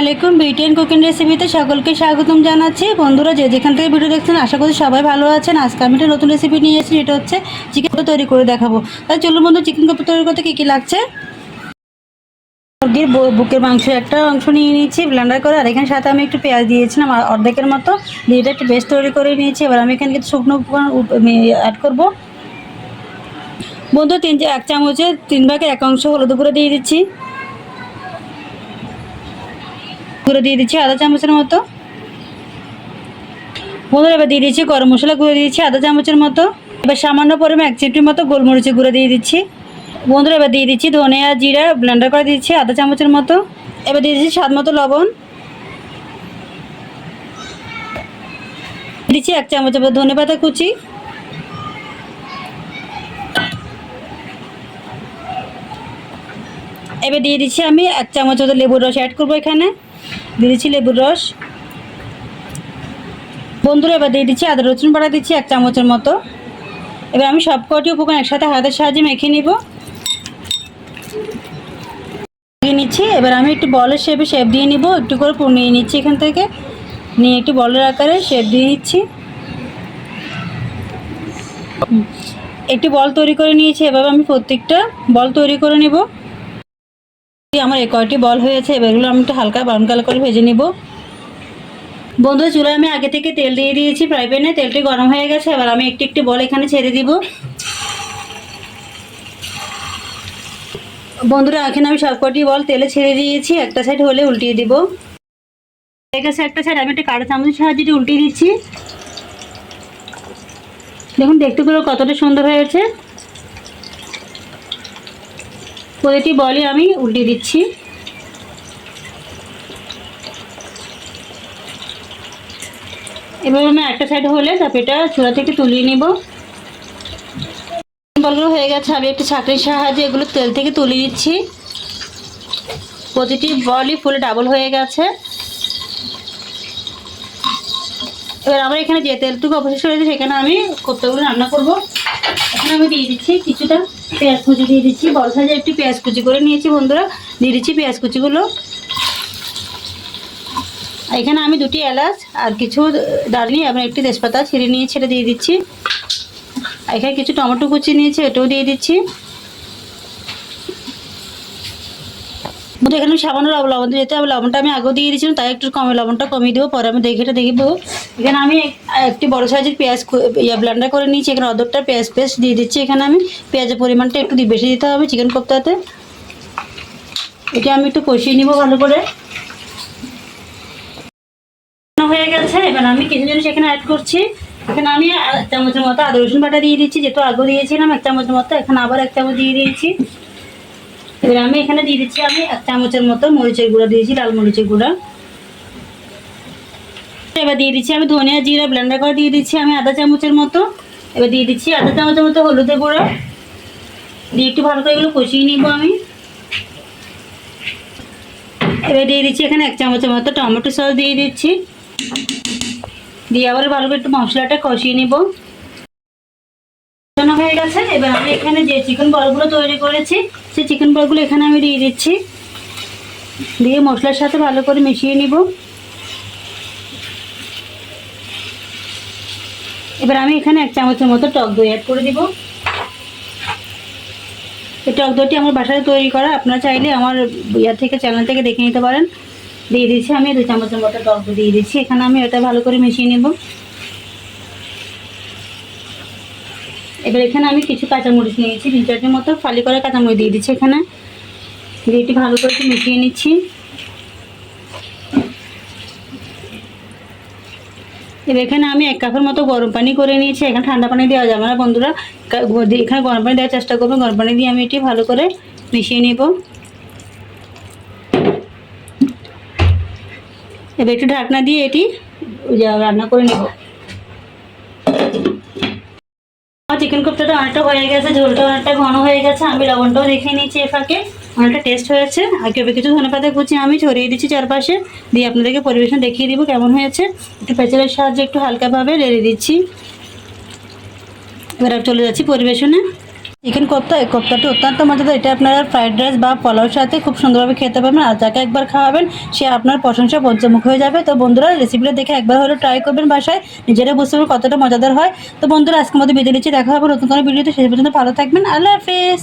আলাইকুম beauty and cooking রেসিপিতে সকলকে স্বাগতম জানাচ্ছি। বন্ধুরা যে যেখান থেকে ভিডিও দেখছেন আশা করি সবাই ভালো আছেন। আজকে আমি একটা নতুন রেসিপি নিয়ে এসেছি, এটা হচ্ছে চিকেন কোপ্তা তৈরি করে দেখাবো। তাই চলুন বন্ধু, চিকেন কোপ্তা তৈরি করতে কী কী লাগছে। মুরগির বুকের মাংস একটা অংশ নিয়ে নিয়েছি ব্লেন্ডার করে, আর এখানে সাথে আমি একটু পেঁয়াজ দিয়েছিলাম অর্ধেকের মতো, দিয়ে এটা একটু পেস্ট তৈরি করে নিয়েছি। এবার আমি এখানে কিছু শুকনো উপকরণ অ্যাড করবো। বন্ধু 1 চামচের 3 ভাগের 1 অংশ হলুদ গুঁড়ো দিয়ে দিচ্ছি, দিয়ে দিচ্ছি আধা চামচের মতো। বন্ধুরা এবার দিয়ে দিচ্ছি গরম মশলা গুঁড়ো দিয়েছি আধা চামচের মতো। এবার সামান্য পরিমাণ 1 চিমটির মতো গোলমরিচের গুঁড়ো দিয়ে দিচ্ছি। বন্ধুরা এবার দিয়ে দিচ্ছি ধনে আর জিরা ব্লেন্ডার করে দিচ্ছি আধা চামচের মতো। এবার দিয়ে দিচ্ছি স্বাদ মতো লবণ, দিচ্ছি 1 চামচের মতো ধনে পাতা কুচি, এবার দিয়ে দিচ্ছি আমি 1 চামচ মতো লেবুর রস অ্যাড করবো। এখানে দিয়ে দিচ্ছি লেবুর রস। বন্ধুরা এবার দিয়ে দিচ্ছি আদা রসুন বাটা দিচ্ছি 1 চামচের মতো। এবার আমি সব কটি উপকরণ একসাথে হাতের সাহায্যে মেখে নিব, নিচ্ছি। এবার আমি একটু বলের শেপ দিয়ে নিব, একটু করে পুর নিয়ে নিচ্ছি এখান থেকে, নিয়ে একটু বলের আকারে শেপ দিয়ে নিচ্ছি। একটি বল তৈরি করে নিয়েছি, এভাবে আমি প্রত্যেকটা বল তৈরি করে নিব। আমার এই কয়টি বল হয়েছে, এবারগুলো আমি একটু হালকা ব্রাউন কালার করে ভেজে নিব। বন্ধুরা চুলায় আমি আগে থেকে তেল দিয়ে দিয়েছি ফ্রাই প্যানে, তেলটি গরম হয়ে গেছে। এবার আমি একটি বল এখানে ছেড়ে দিব। বন্ধুরা এখানে আমি সবকটি বল তেলে ছেড়ে দিয়েছি, একটা সাইড হলে উল্টিয়ে দিব। ঠিক আছে, একটা সাইড আমি একটা কাঁটা চামচের সাহায্যে উল্টিয়ে দিচ্ছি। দেখুন দেখতে পুরো কতটা সুন্দর হয়েছে। প্রতিটি বলই আমি উল্টিয়ে দিচ্ছি। এবার আমি একটা সাইড হলে তারপর এটা চুলা থেকে তুলিয়ে নিব। বলগুলো হয়ে গেছে, আমি একটু ছাঁকনির সাহায্যে এগুলো তেল থেকে তুলে দিচ্ছি। প্রতিটি বলই ফুলে ডাবল হয়ে গেছে। এবার আমার এখানে যে তেলটুকু অবশিষ্ট রয়েছে সেখানে আমি কোপ্তাগুলো রান্না করব। এখানে আমি দিয়ে দিচ্ছি কিছুটা পেঁয়াজ কুচি দিয়ে দিচ্ছি, বড় সাইজে একটু পেঁয়াজ কুচি করে নিয়েছি। বন্ধুরা দিয়ে দিচ্ছি পেঁয়াজ কুচিগুলো। এখানে আমি 2টি এলাচ আর কিছু দারচিনি এবং একটি তেজপাতা ছিঁড়ে নিয়েছি, সেটা দিয়ে দিচ্ছি। এখানে কিছু টমেটো কুচি নিয়েছি, এটাও দিয়ে দিচ্ছি। এখানে সামান্য লবণ দিতে হবে, লবণটা আমি আগেও দিয়ে দিচ্ছিলাম, তাই একটু লবণটা কমিয়ে দেবো, পরে আমি এটা দেখবো। এখানে আমি একটি বড় সাইজের পেঁয়াজ ব্লেন্ডার করে নিয়েছি, এখানে অর্ধেকটা পেঁয়াজ পেস্ট দিয়ে দিচ্ছি। এখানে আমি পেঁয়াজের পরিমাণটা একটু বেশি দিতে হবে চিকেন কোপ্তাতে। এটা আমি একটু কষিয়ে নিব ভালো করে। হয়ে গেছে, এবার আমি কিছু জিনিস এখানে অ্যাড করছি। এখানে আমি 1 চামচের মতো আদা রসুন বাটা দিয়ে দিচ্ছি, যেহেতু আগেও দিয়েছিলাম 1 চামচের মতো, এখানে আবার 1 চামচ দিয়ে দিয়েছি। এবার আমি এখানে দিয়ে দিচ্ছি আমি 1 চামচের মতো মরিচের গুঁড়া দিয়েছি, লাল মরিচের গুঁড়া। এবার দিয়ে দিচ্ছি আমি ধনিয়া জিরা ব্লেন্ডার করে দিয়ে দিচ্ছি আমি আধা চামচের মতো। এবার দিয়ে দিচ্ছি আধা চামচের মতো হলুদের গুঁড়া, দিয়ে একটু ভালো করে এগুলো কষিয়ে নিব আমি। এবার দিয়ে দিচ্ছি এখানে 1 চামচের মতো টমেটো সস দিয়ে দিচ্ছি, দিয়ে আবার ভালো করে একটু মশলাটা কষিয়ে নিব। হয়ে গেছে, এবার আমি এখানে যে চিকেন বলগুলো তৈরি করেছি সেই চিকেন বলগুলো এখানে আমি দিয়ে দিচ্ছি, দিয়ে মশলার সাথে ভালো করে মিশিয়ে নিব। এবার আমি এখানে 1 চামচের মতো টক দই অ্যাড করে দিব। এই টক দইটি আমার বাসায় তৈরি করা, আপনারা চাইলে আমার চ্যানেল থেকে দেখে নিতে পারেন। দিয়ে দিচ্ছি আমি 2 চামচের মতো টক দই দিয়ে দিচ্ছি। এখানে আমি এটা ভালো করে মিশিয়ে নেব। এবার এখানে আমি কিছু কাঁচামরিচ নিয়েছি, 3-4টির মতো ফালি করে কাঁচামরিচ দিয়ে দিচ্ছি এখানে, দিয়ে এটি ভালো করে মিশিয়ে নিচ্ছি। এবার এখানে আমি 1 কাপের মতো গরম পানি করে নিয়েছি। এখানে ঠান্ডা পানি দেওয়া যাবে না বন্ধুরা, এখানে গরম পানি দেওয়ার চেষ্টা করবেন। গরম পানি দিয়ে আমি এটি ভালো করে মিশিয়ে নেব। এবার একটু ঢাকনা দিয়ে এটি রান্না করে নেব। আমার চিকেন কোপ্তাটা অনেকটা হয়ে গেছে, ঝোলটা অনেকটা ঘন হয়ে গেছে। আমি লবণটাও দেখে নিচ্ছি, এ ফাঁকে অনেকটা টেস্ট হয়েছে। আর কিছু ধনেপাতা কুচি আমি ছড়িয়ে দিচ্ছি চারপাশে, দিয়ে আপনাদেরকে পরিবেশন দেখিয়ে দিব কেমন হয়েছে। একটু পেঁচালের সাহায্যে একটু হালকাভাবে নেড়ে দিচ্ছি। এবার চলে যাচ্ছি পরিবেশনে। চিকেন কোপ্তা, এই কোপ্তাটি অত্যন্ত মজাদার। এটা আপনারা ফ্রাইড রাইস বা পোলাওর সাথে খুব সুন্দরভাবে খেতে পারবেন। আর যাকে একবার খাওয়াবেন সে আপনার প্রশংসা পঞ্চমুখ হয়ে যাবে। তো বন্ধুরা, রেসিপিটা দেখে একবার হলেও ট্রাই করবেন বাসায়, নিজেরা বুঝতে পারবেন কতটা মজাদার হয়। তো বন্ধুরা, আজকের মধ্যে বিদায় নিচ্ছি, দেখা হবে নতুন কোনো ভিডিওতে। শেষ পর্যন্ত ভালো থাকবেন। আল্লাহ হাফেজ।